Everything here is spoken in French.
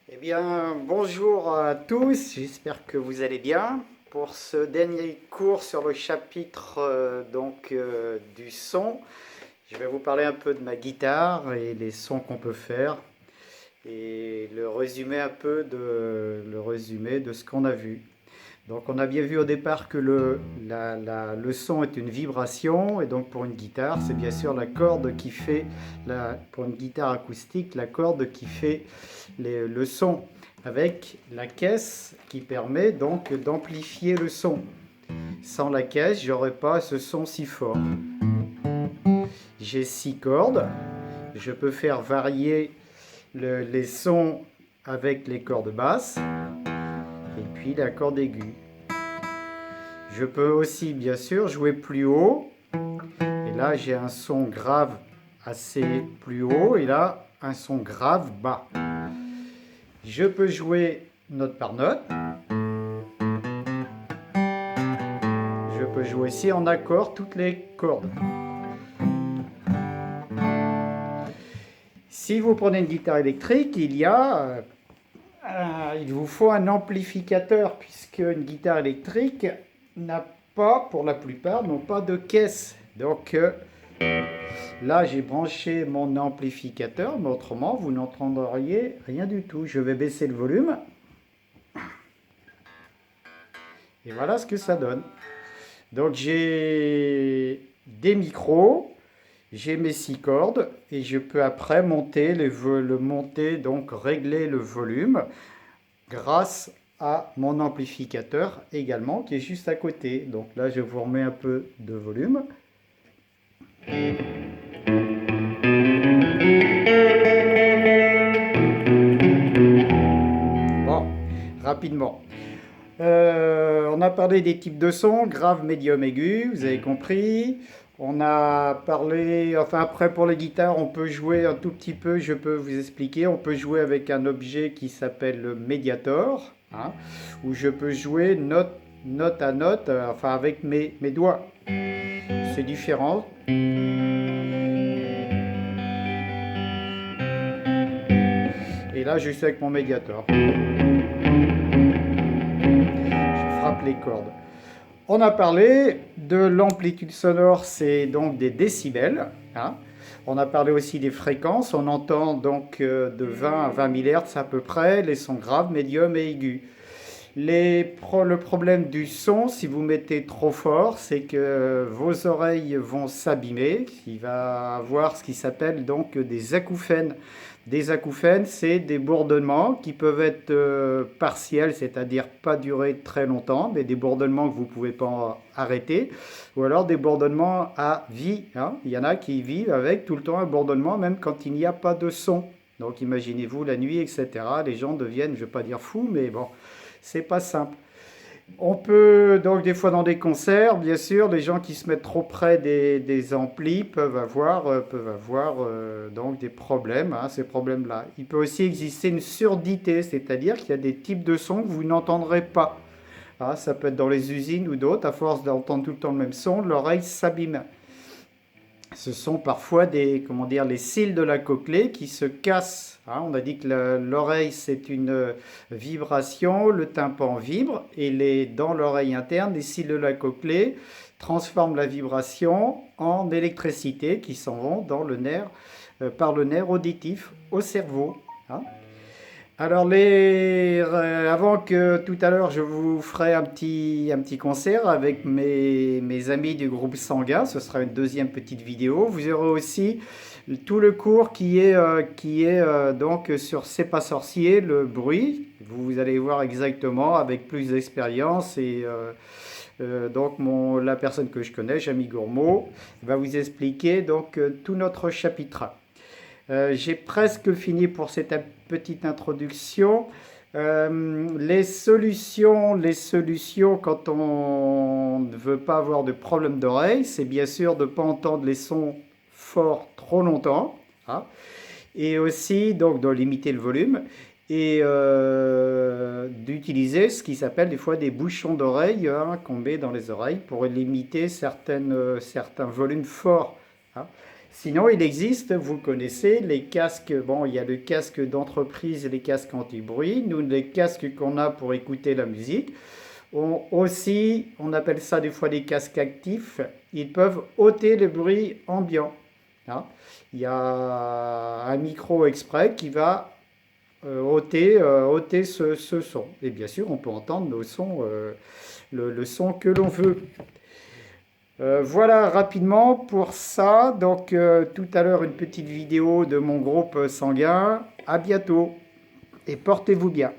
Eh bien, bonjour à tous, j'espère que vous allez bien. Pour ce dernier cours sur le chapitre du son, je vais vous parler un peu de ma guitare et les sons qu'on peut faire et le résumé de ce qu'on a vu. Donc on a bien vu au départ que le son est une vibration, et donc pour une guitare, c'est bien sûr la corde qui fait, pour une guitare acoustique, la corde qui fait le son, avec la caisse qui permet donc d'amplifier le son. Sans la caisse, j'aurais pas ce son si fort. J'ai 6 cordes, je peux faire varier les sons avec les cordes basses et puis la corde aiguë. Je peux aussi bien sûr jouer plus haut, et là j'ai un son grave assez plus haut et là un son grave bas. Je peux jouer note par note. Je peux jouer aussi en accord toutes les cordes. Si vous prenez une guitare électrique, il vous faut un amplificateur, puisque une guitare électrique n'a pas, pour la plupart, n'ont pas de caisse. Donc là, j'ai branché mon amplificateur, mais autrement, vous n'entendriez rien du tout. Je vais baisser le volume. Et voilà ce que ça donne. Donc j'ai des micros, j'ai mes 6 cordes, et je peux après régler le volume grâce à mon amplificateur également qui est juste à côté. Donc là, je vous remets un peu de volume. Bon, rapidement. On a parlé des types de sons, grave, médium, aigu, vous avez compris. On a parlé, enfin après pour les guitares, on peut jouer un tout petit peu, je peux vous expliquer, on peut jouer avec un objet qui s'appelle le médiator, hein, où je peux jouer note à note, enfin avec mes doigts. C'est différent. Et là, je suis avec mon médiator. Je frappe les cordes. On a parlé de l'amplitude sonore, c'est donc des décibels, hein. On a parlé aussi des fréquences, on entend donc de 20 à 20 000 Hz à peu près, les sons graves, médiums et aigus. Le problème du son, si vous mettez trop fort, c'est que vos oreilles vont s'abîmer. Il va avoir ce qui s'appelle donc des acouphènes. Des acouphènes, c'est des bourdonnements qui peuvent être partiels, c'est-à-dire pas durer très longtemps, mais des bourdonnements que vous ne pouvez pas arrêter, ou alors des bourdonnements à vie, hein. Il y en a qui vivent avec tout le temps un bourdonnement, même quand il n'y a pas de son. Donc imaginez-vous la nuit, etc. Les gens deviennent, je ne vais pas dire fous, mais bon, c'est pas simple. On peut donc des fois dans des concerts, bien sûr, les gens qui se mettent trop près des amplis peuvent avoir donc des problèmes, hein, ces problèmes-là. Il peut aussi exister une surdité, c'est-à-dire qu'il y a des types de sons que vous n'entendrez pas. Ah, ça peut être dans les usines ou d'autres, à force d'entendre tout le temps le même son, l'oreille s'abîme. Ce sont parfois les cils de la cochlée qui se cassent, hein. On a dit que l'oreille c'est une vibration, le tympan vibre, et dans l'oreille interne, les cils de la cochlée transforment la vibration en électricité qui s'en vont par le nerf auditif au cerveau, hein. Alors, avant que tout à l'heure je vous ferai un petit concert avec mes amis du groupe sanguin, ce sera une deuxième petite vidéo. Vous aurez aussi tout le cours qui est donc sur C'est pas sorcier, le bruit. Vous allez voir exactement avec plus d'expérience, et donc la personne que je connais, Jamie Gourmaud, va vous expliquer donc tout notre chapitre. J'ai presque fini pour cette petite introduction. Les solutions quand on ne veut pas avoir de problème d'oreille, c'est bien sûr de ne pas entendre les sons forts trop longtemps, hein, et aussi donc de limiter le volume, et d'utiliser ce qui s'appelle des fois des bouchons d'oreille, hein, qu'on met dans les oreilles pour limiter certains volumes forts, hein. Sinon, il existe, vous le connaissez, les casques. Bon, il y a le casque d'entreprise et les casques anti-bruit. Nous, les casques qu'on a pour écouter la musique. Aussi, on appelle ça des fois des casques actifs. Ils peuvent ôter le bruit ambiant. Hein. Il y a un micro exprès qui va ôter ce son. Et bien sûr, on peut entendre nos sons, le son que l'on veut. Voilà rapidement pour ça. Donc tout à l'heure une petite vidéo de mon groupe sanguin. À bientôt et portez-vous bien.